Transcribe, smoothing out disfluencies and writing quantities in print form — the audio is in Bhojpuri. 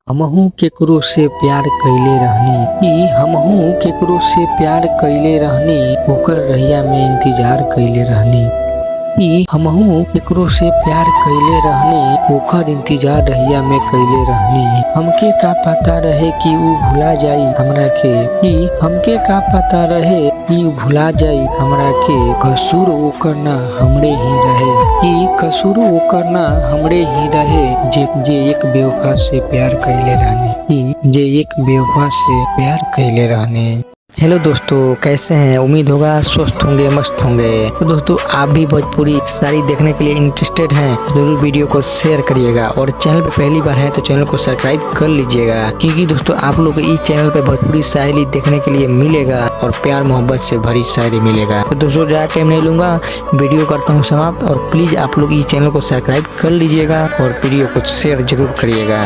हमहू केकरो से प्यार कइले रहनी कि हमहू केकरो से प्यार कइले रहनी ओकर रहिया में इंतजार कइले रहनी कि हमहू केकरो से प्यार कइले रहनी ओकर इंतजार रहिया में कइले रहनी। हमके का पता रहे कि ऊ भुला जाई हमरा के, कि हमके का पता रहे कि ऊ भुला जाई हमरा के। कसूर ओकर ना हमरे ही रहे, कि कसूर ओकर ना हमरे ही रहे जे एक बेवफा से प्यार कइले रहनी, कि जे एक बेवफा से प्यार कइले रहनी। हेलो दोस्तों, कैसे हैं? उम्मीद होगा स्वस्थ होंगे, मस्त होंगे। तो दोस्तों, आप भी भोजपुरी सारी देखने के लिए इंटरेस्टेड हैं तो जरूर वीडियो को शेयर करिएगा और चैनल पे पहली बार है तो चैनल को सब्सक्राइब कर लीजिएगा, क्योंकि दोस्तों आप लोग इस चैनल पे भोजपुरी शायरी देखने के लिए मिलेगा और प्यार मोहब्बत से भरी शायरी मिलेगा। तो दोस्तों ज़्यादा टाइम नहीं लूंगा, वीडियो करता हूँ समाप्त और प्लीज आप लोग इस चैनल को सब्सक्राइब कर लीजिएगा और वीडियो को शेयर जरूर करिएगा।